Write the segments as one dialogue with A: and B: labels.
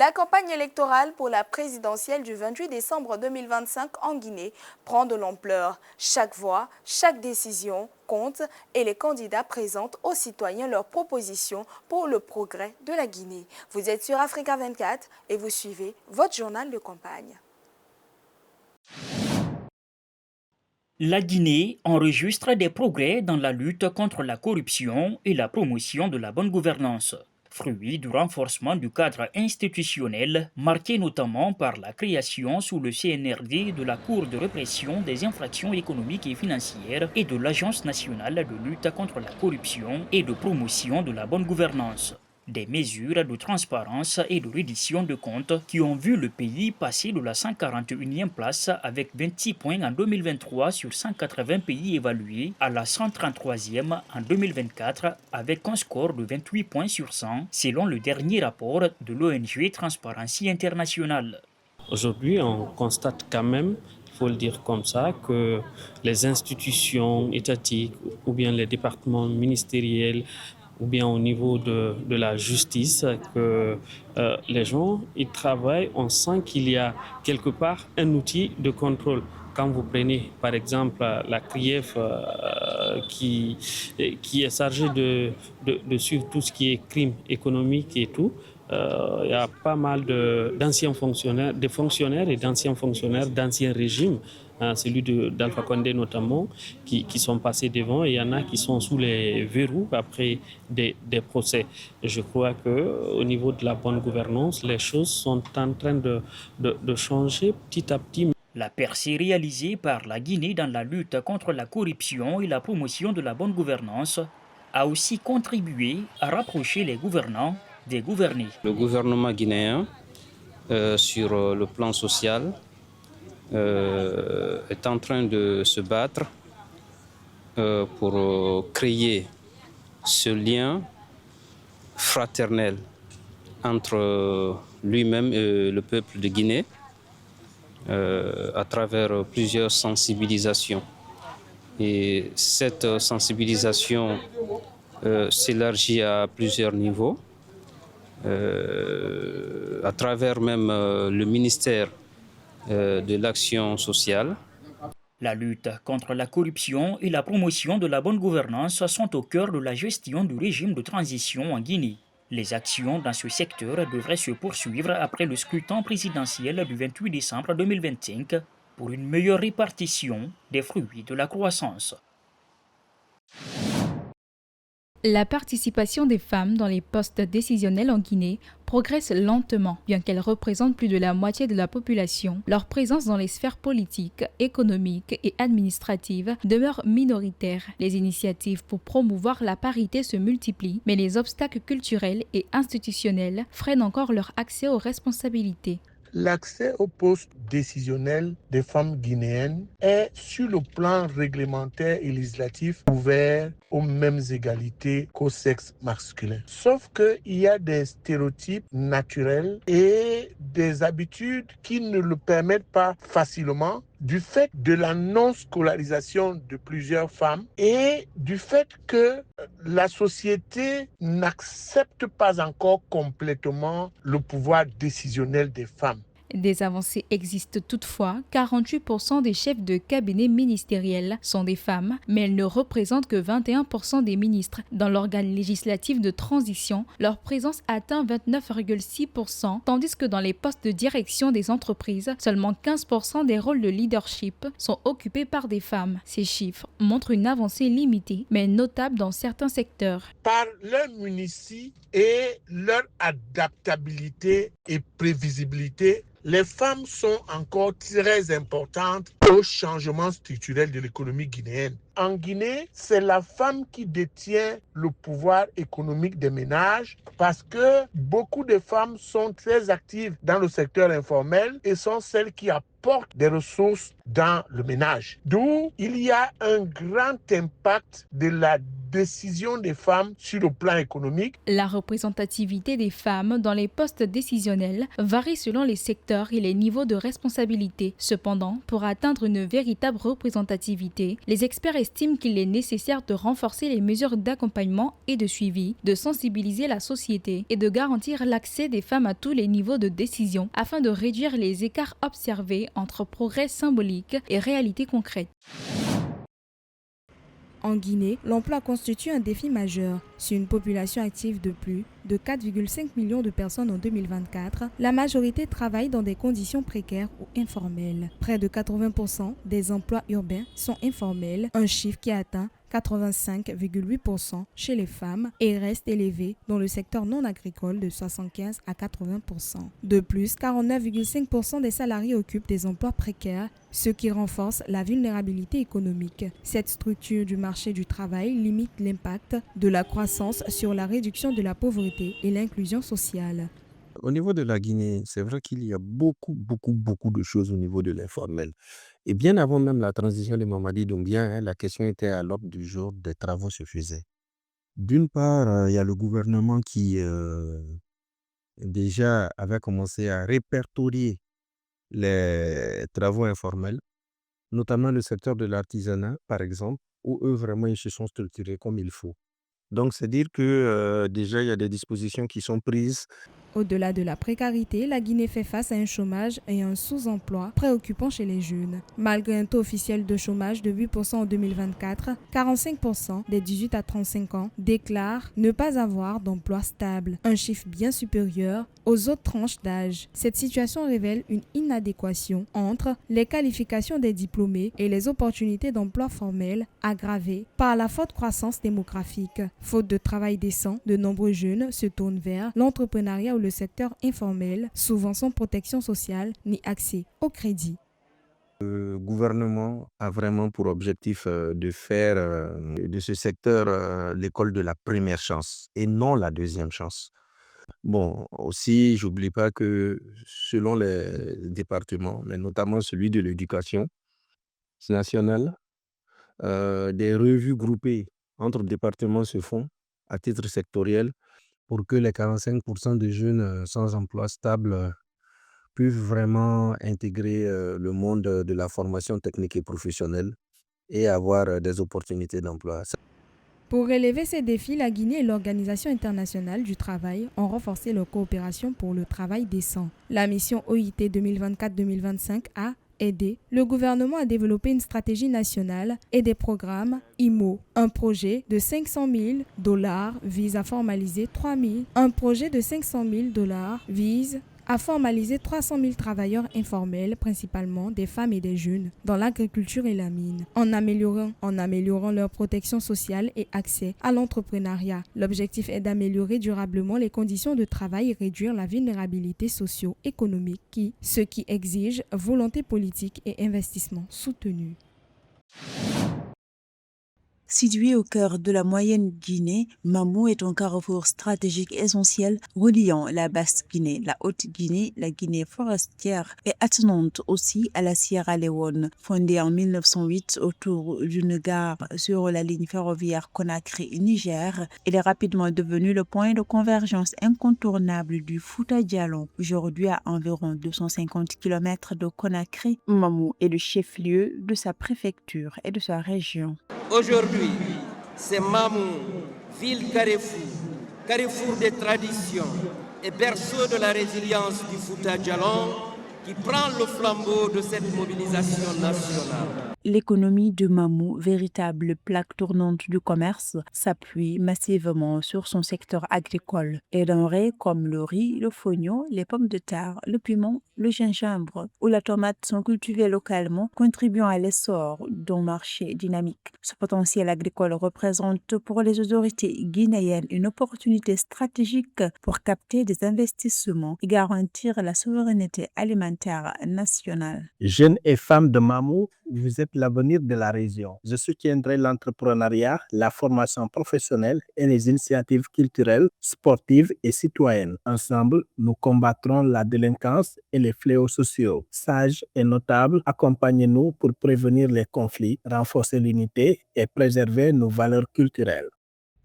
A: La campagne électorale pour la présidentielle du 28 décembre 2025 en Guinée prend de l'ampleur. Chaque voix, chaque décision compte et les candidats présentent aux citoyens leurs propositions pour le progrès de la Guinée. Vous êtes sur Africa 24 et vous suivez votre journal de campagne.
B: La Guinée enregistre des progrès dans la lutte contre la corruption et la promotion de la bonne gouvernance, fruit du renforcement du cadre institutionnel, marqué notamment par la création sous le CNRD de la Cour de répression des infractions économiques et financières et de l'Agence nationale de lutte contre la corruption et de promotion de la bonne gouvernance. Des mesures de transparence et de reddition de comptes qui ont vu le pays passer de la 141e place avec 26 points en 2023 sur 180 pays évalués à la 133e en 2024 avec un score de 28 points sur 100 selon le dernier rapport de l'ONG Transparency International.
C: Aujourd'hui, on constate quand même, il faut le dire comme ça, que les institutions étatiques ou bien les départements ministériels ou bien au niveau de la justice, que les gens, ils travaillent, on sent qu'il y a quelque part un outil de contrôle. Quand vous prenez par exemple la CRIEF qui est chargée de suivre tout ce qui est crime économique et tout, il y a pas mal d'anciens fonctionnaires, de fonctionnaires et d'anciens fonctionnaires d'anciens régimes, celui d'Alpha Condé notamment, qui sont passés devant, et il y en a qui sont sous les verrous après des procès. Je crois qu'au niveau de la bonne gouvernance, les choses sont en train de changer petit à petit.
B: La percée réalisée par la Guinée dans la lutte contre la corruption et la promotion de la bonne gouvernance a aussi contribué à rapprocher les gouvernants des gouvernés.
D: Le gouvernement guinéen, sur le plan social, est en train de se battre pour créer ce lien fraternel entre lui-même et le peuple de Guinée à travers plusieurs sensibilisations. Et cette sensibilisation s'élargit à plusieurs niveaux. À travers même le ministère de l'Action sociale.
B: La lutte contre la corruption et la promotion de la bonne gouvernance sont au cœur de la gestion du régime de transition en Guinée. Les actions dans ce secteur devraient se poursuivre après le scrutin présidentiel du 28 décembre 2025 pour une meilleure répartition des fruits de la croissance.
E: La participation des femmes dans les postes décisionnels en Guinée progresse lentement, bien qu'elles représentent plus de la moitié de la population. Leur présence dans les sphères politiques, économiques et administratives demeure minoritaire. Les initiatives pour promouvoir la parité se multiplient, mais les obstacles culturels et institutionnels freinent encore leur accès aux responsabilités.
F: L'accès aux postes décisionnels des femmes guinéennes est, sur le plan réglementaire et législatif, ouvert aux mêmes égalités qu'au sexe masculin. Sauf qu'il y a des stéréotypes naturels et des habitudes qui ne le permettent pas facilement, du fait de la non-scolarisation de plusieurs femmes et du fait que la société n'accepte pas encore complètement le pouvoir décisionnel des femmes.
E: Des avancées existent toutefois, 48% des chefs de cabinet ministériels sont des femmes, mais elles ne représentent que 21% des ministres. Dans l'organe législatif de transition, leur présence atteint 29,6%, tandis que dans les postes de direction des entreprises, seulement 15% des rôles de leadership sont occupés par des femmes. Ces chiffres montrent une avancée limitée, mais notable dans certains secteurs.
F: Par leur munitie et leur adaptabilité et prévisibilité, les femmes sont encore très importantes au changement structurel de l'économie guinéenne. En Guinée, c'est la femme qui détient le pouvoir économique des ménages parce que beaucoup de femmes sont très actives dans le secteur informel et sont celles qui apportent des ressources dans le ménage. D'où il y a un grand impact de la décision des femmes sur le plan économique.
E: La représentativité des femmes dans les postes décisionnels varie selon les secteurs et les niveaux de responsabilité. Cependant, pour atteindre une véritable représentativité, les experts estiment qu'il est nécessaire de renforcer les mesures d'accompagnement et de suivi, de sensibiliser la société et de garantir l'accès des femmes à tous les niveaux de décision afin de réduire les écarts observés entre progrès symbolique et réalité concrète. En Guinée, l'emploi constitue un défi majeur. Sur une population active de plus de 4,5 millions de personnes en 2024, la majorité travaille dans des conditions précaires ou informelles. Près de 80% des emplois urbains sont informels, un chiffre qui atteint 85,8% chez les femmes et reste élevé dans le secteur non agricole de 75 à 80%. De plus, 49,5% des salariés occupent des emplois précaires, ce qui renforce la vulnérabilité économique. Cette structure du marché du travail limite l'impact de la croissance sur la réduction de la pauvreté et l'inclusion sociale.
G: Au niveau de la Guinée, c'est vrai qu'il y a beaucoup de choses au niveau de l'informel. Et bien avant même la transition de Mamadi Doumbia, la question était à l'ordre du jour, des travaux se faisaient. D'une part, il y a le gouvernement qui déjà avait commencé à répertorier les travaux informels, notamment le secteur de l'artisanat, par exemple, où eux vraiment ils se sont structurés comme il faut. Donc, c'est dire que déjà, il y a des dispositions qui sont prises.
E: Au-delà de la précarité, la Guinée fait face à un chômage et un sous-emploi préoccupant chez les jeunes. Malgré un taux officiel de chômage de 8% en 2024, 45% des 18 à 35 ans déclarent ne pas avoir d'emploi stable, un chiffre bien supérieur aux autres tranches d'âge. Cette situation révèle une inadéquation entre les qualifications des diplômés et les opportunités d'emploi formels aggravées par la forte croissance démographique. Faute de travail décent, de nombreux jeunes se tournent vers l'entrepreneuriat ou le secteur informel, souvent sans protection sociale ni accès au crédit.
G: Le gouvernement a vraiment pour objectif de faire de ce secteur l'école de la première chance et non la deuxième chance. Bon, aussi, j'oublie pas que selon les départements, mais notamment celui de l'éducation nationale, des revues groupées entre départements se font à titre sectoriel pour que les 45% de jeunes sans emploi stable puissent vraiment intégrer le monde de la formation technique et professionnelle et avoir des opportunités d'emploi.
E: Pour relever ces défis, la Guinée et l'Organisation internationale du travail ont renforcé leur coopération pour le travail décent. La mission OIT 2024-2025 a aidé le gouvernement à développer une stratégie nationale et des programmes IMO. Un projet de $500 000 vise à formaliser 300 000 travailleurs informels, principalement des femmes et des jeunes, dans l'agriculture et la mine, en améliorant leur protection sociale et accès à l'entrepreneuriat. L'objectif est d'améliorer durablement les conditions de travail et réduire la vulnérabilité socio-économique, ce qui exige volonté politique et investissement soutenu.
H: Situé au cœur de la moyenne Guinée, Mamou est un carrefour stratégique essentiel reliant la Basse-Guinée, la Haute-Guinée, la Guinée forestière et attenante aussi à la Sierra Leone. Fondée en 1908 autour d'une gare sur la ligne ferroviaire Conakry-Niger, elle est rapidement devenue le point de convergence incontournable du Fouta Djallon. Aujourd'hui, à environ 250 km de Conakry, Mamou est le chef-lieu de sa préfecture et de sa région.
I: Aujourd'hui, c'est Mamou, ville carrefour des traditions et berceau de la résilience du Fouta Djallon, qui prend le flambeau de cette mobilisation nationale.
H: L'économie de Mamou, véritable plaque tournante du commerce, s'appuie massivement sur son secteur agricole. Les denrées comme le riz, le fonio, les pommes de terre, le piment, le gingembre ou la tomate sont cultivées localement, contribuant à l'essor d'un marché dynamique. Ce potentiel agricole représente pour les autorités guinéennes une opportunité stratégique pour capter des investissements et garantir la souveraineté alimentaire nationale.
J: Jeunes et femmes de Mamou, vous êtes l'avenir de la région. Je soutiendrai l'entrepreneuriat, la formation professionnelle et les initiatives culturelles, sportives et citoyennes. Ensemble, nous combattrons la délinquance et les fléaux sociaux. Sages et notables, accompagnez-nous pour prévenir les conflits, renforcer l'unité et préserver nos valeurs culturelles.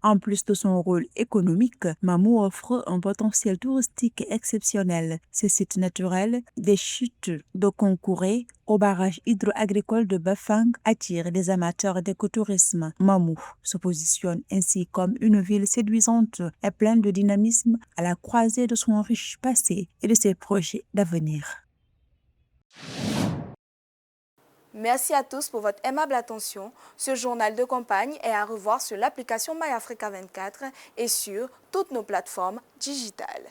H: En plus de son rôle économique, Mamou offre un potentiel touristique exceptionnel. Ses sites naturels, des chutes de Concouré au barrage hydro-agricole de Bafang attirent les amateurs d'écotourisme. Mamou se positionne ainsi comme une ville séduisante et pleine de dynamisme à la croisée de son riche passé et de ses projets d'avenir.
A: Merci à tous pour votre aimable attention. Ce journal de campagne est à revoir sur l'application MyAfrica 24 et sur toutes nos plateformes digitales.